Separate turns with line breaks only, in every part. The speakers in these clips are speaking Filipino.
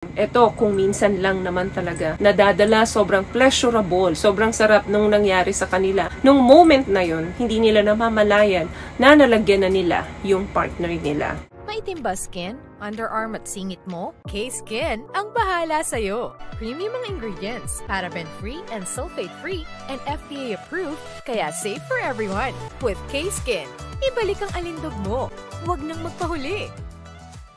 Ito, kung minsan lang naman talaga nadadala, sobrang pleasurable, sobrang sarap nung nangyari sa kanila. Nung moment na yun, hindi nila namamalayan na nalagyan na nila yung partner nila.
Maitim ba skin, underarm at singit mo? K-Skin ang bahala sa'yo. Premium ang ingredients, paraben-free and sulfate-free, and FDA-approved, kaya safe for everyone. With K-Skin, ibalik ang alindog mo. Huwag nang magpahuli.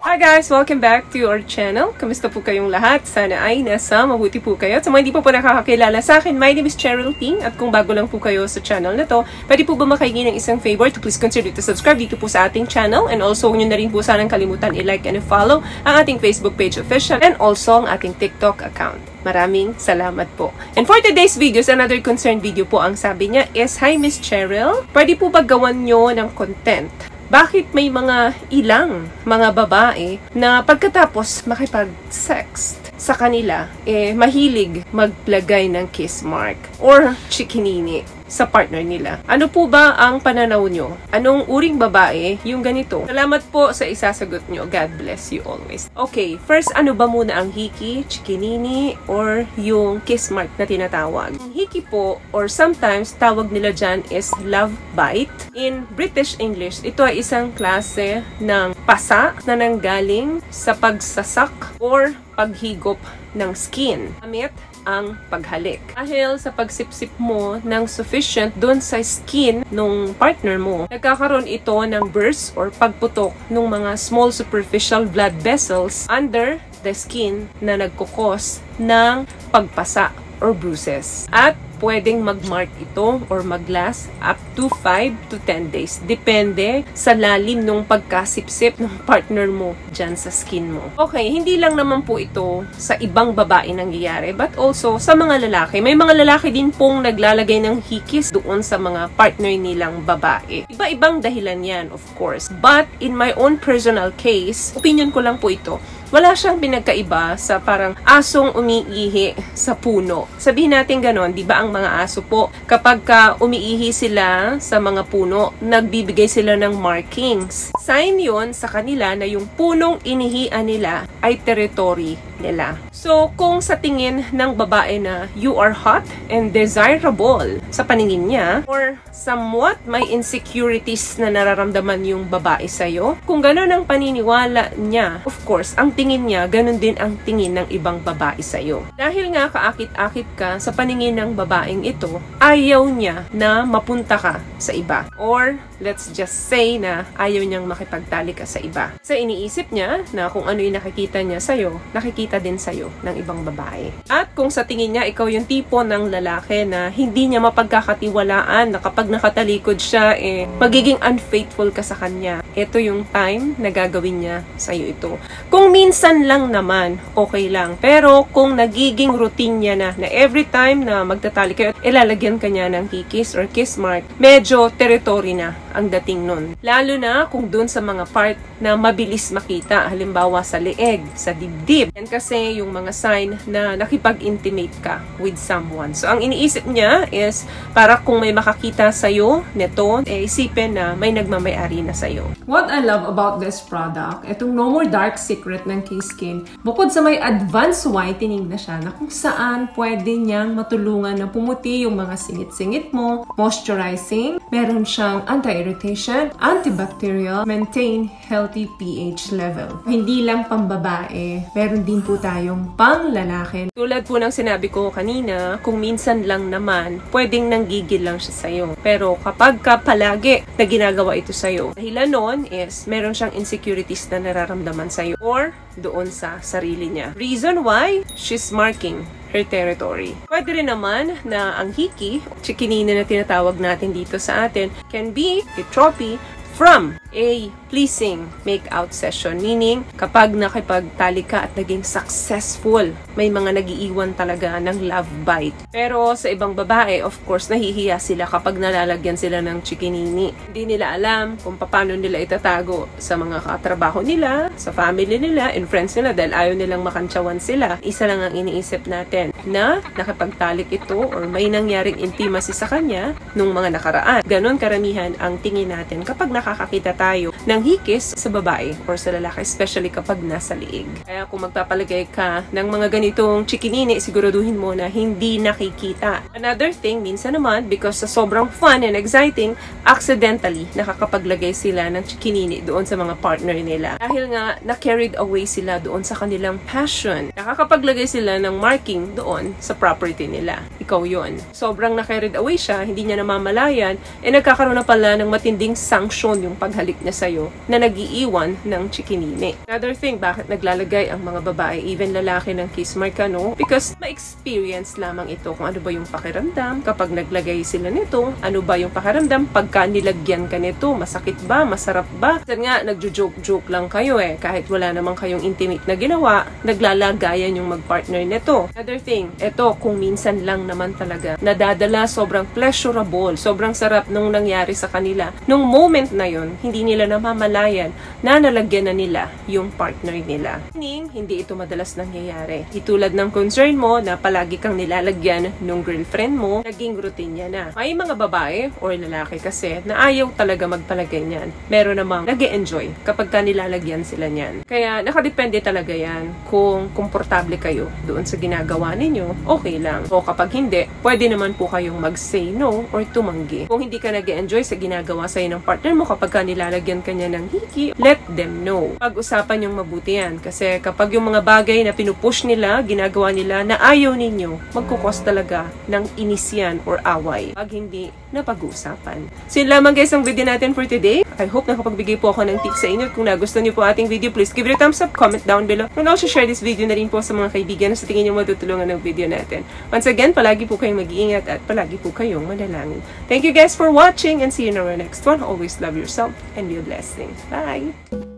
Hi guys! Welcome back to our channel. Kamusta po kayong lahat? Sana ay nasa mabuti po kayo. At sa mga hindi po nakakakilala sa akin, my name is Cheryl Ting. At kung bago lang po kayo sa channel na to, pwede po ba makahingi ng isang favor to please consider to subscribe dito po sa ating channel. And also, huwag nyo na rin po sanang kalimutan i-like and i-follow ang ating Facebook page official and also ang ating TikTok account. Maraming salamat po. And for today's videos, another concerned video po ang sabi niya is, Hi Miss Cheryl, pwede po ba gawan nyo ng content? Bakit may mga ilang mga babae na pagkatapos makipag-sex sa kanila, mahilig maglagay ng kiss mark or chikinini sa partner nila? Ano po ba ang pananaw nyo? Anong uring babae yung ganito? Salamat po sa isasagot nyo. God bless you always. Okay, first, ano ba muna ang hiki, chikinini, or yung kiss mark na tinatawag? Ang hiki po, or sometimes tawag nila dyan is love bite. In British English, ito ay isang klase ng pasa na nanggaling sa pagsasak or paghigop ng skin gamit ang paghalik. Dahil sa pagsipsip mo ng sufficient dun sa skin nung partner mo, nagkakaroon ito ng burst or pagputok ng mga small superficial blood vessels under the skin na nagkukos ng pagpasa or bruises. At pwedeng mag-mark ito or mag-last up to 5 to 10 days. Depende sa lalim ng pagkasipsip ng partner mo dyan sa skin mo. Okay, hindi lang naman po ito sa ibang babae nangyayari, but also sa mga lalaki. May mga lalaki din pong naglalagay ng hikis doon sa mga partner nilang babae. Iba-ibang dahilan yan, of course. But in my own personal case, opinion ko lang po ito, wala siyang pinagkaiba sa parang asong umiihi sa puno. Sabihin natin ganon, di ba ang mga aso po, kapag umiihi sila sa mga puno, nagbibigay sila ng markings. Sign yon sa kanila na yung punong inihian nila ay territory nila. So, kung sa tingin ng babae na you are hot and desirable sa paningin niya, or somewhat may insecurities na nararamdaman yung babae sa'yo, kung gano'n ang paniniwala niya, of course, ang tingin niya, ganun din ang tingin ng ibang babae sa'yo. Dahil nga kaakit-akit ka sa paningin ng babaeng ito, ayaw niya na mapunta ka sa iba. Or, let's just say na ayaw niyang makipagtali ka sa iba. Sa iniisip niya na kung ano yung nakikita niya sa'yo, nakikita din sa'yo ng ibang babae. At kung sa tingin niya, ikaw yung tipo ng lalaki na hindi niya mapagkakatiwalaan, na kapag nakatalikod siya, magiging unfaithful ka sa kanya. Ito yung time na gagawin niya sa'yo ito. Kung minsan lang naman, okay lang. Pero kung nagiging routine niya na every time na magtatali kayo, ilalagyan ka niya ng hikis or kiss mark, medyo territory na ang dating nun. Lalo na kung dun sa mga part na mabilis makita, halimbawa sa leeg, sa dibdib. Yan kasi yung mga sign na nakipag-intimate ka with someone. So, ang iniisip niya is, para kung may makakita sa'yo neto, isipin na may nagmamayari na sa'yo. What I love about this product, itong No More Dark Secret ng K-Skin, bukod sa may advanced whitening na siya, na kung saan pwede niyang matulungan na pumuti yung mga singit-singit mo, moisturizing, meron siyang anti-irritation, antibacterial, maintain healthy pH level. Hindi lang pang babae, meron din po tayong pang lalaki. Tulad po ng sinabi ko kanina, kung minsan lang naman, pwedeng nanggigil lang siya sa'yo. Pero kapag ka palagi na ginagawa ito sa'yo, dahilan nun is meron siyang insecurities na nararamdaman sa'yo or doon sa sarili niya. Reason why she's marking her territory. Pwede rin naman na ang hiki, chikinini na tinatawag natin dito sa atin, can be a trophy from a pleasing make-out session. Meaning, kapag nakipagtali ka at naging successful, may mga nagiiwan talaga ng love bite. Pero sa ibang babae, of course, nahihiya sila kapag nalalagyan sila ng chikinini. Hindi nila alam kung paano nila itatago sa mga katrabaho nila, sa family nila, and friends nila dahil ayaw nilang makantsawan sila. Isa lang ang iniisip natin na nakipagtalik ito or may nangyaring intimacy sa kanya nung mga nakaraan. Ganon karamihan ang tingin natin kapag nakakakita tayo ng hikis sa babae or sa lalaki, especially kapag nasa liig. Kaya kung magpapalagay ka ng mga ganitong chikinini, siguraduhin mo na hindi nakikita. Another thing, minsan naman, because sa sobrang fun and exciting, accidentally nakakapaglagay sila ng chikinini doon sa mga partner nila. Dahil nga, na-carried away sila doon sa kanilang passion. Nakakapaglagay sila ng marking doon sa property nila. Ikaw yon. Sobrang na-carried away siya, hindi niya namamalayan, nagkakaroon na pala ng matinding sanction yung paghalik niya sa'yo na nag-iiwan ng chikinini. Another thing, bakit naglalagay ang mga babae, even lalaki, ng kiss mark, ano? Because ma-experience lamang ito kung ano ba yung pakiramdam kapag naglagay sila nito, ano ba yung pakiramdam pagka nilagyan ka nito, masakit ba, masarap ba? Kasi nga, nagjo-joke-joke lang kayo kahit wala namang kayong intimate na ginawa, naglalagayan yung mag-partner nito. Another thing, ito, kung minsan lang naman talaga, nadadala, sobrang pleasurable, sobrang sarap nung nangyari sa kanila. Nung moment na yun, hindi nila namamalayan na nalagyan na nila yung partner nila. Meaning, hindi ito madalas nangyayari. Itulad ng concern mo na palagi kang nilalagyan nung girlfriend mo, naging routine niya na. May mga babae or lalaki kasi na ayaw talaga magpalagay niyan. Meron namang nag-e-enjoy kapag ka nilalagyan sila niyan. Kaya nakadepende talaga yan kung komportable kayo doon sa ginagawa ninyo, okay lang. O kapag hindi, pwede naman po kayong mag-say no or tumanggi. Kung hindi ka nag-e-enjoy sa ginagawa sa'yo ng partner mo kapag ka nilalagyan ka niya ng hiki, let them know. Pag-usapan yung mabuti yan. Kasi kapag yung mga bagay na pinupush nila, ginagawa nila na ayaw ninyo, magkukos talaga ng inisyan or away. Pag hindi napag-uusapan. So yun lamang guys ang video natin for today. I hope nakapagbigay po ako ng tips sa inyo. Kung nagustuhan niyo po ating video, please give it a thumbs up, comment down below, and also share this video na rin po sa mga kaibigan na sa tingin niyo matutulungan ng video natin. Once again, palagi po kayong mag-iingat at palagi po kayong manalangin. Thank you guys for watching and see you in our next one. Always love yourself and be a blessing. Bye!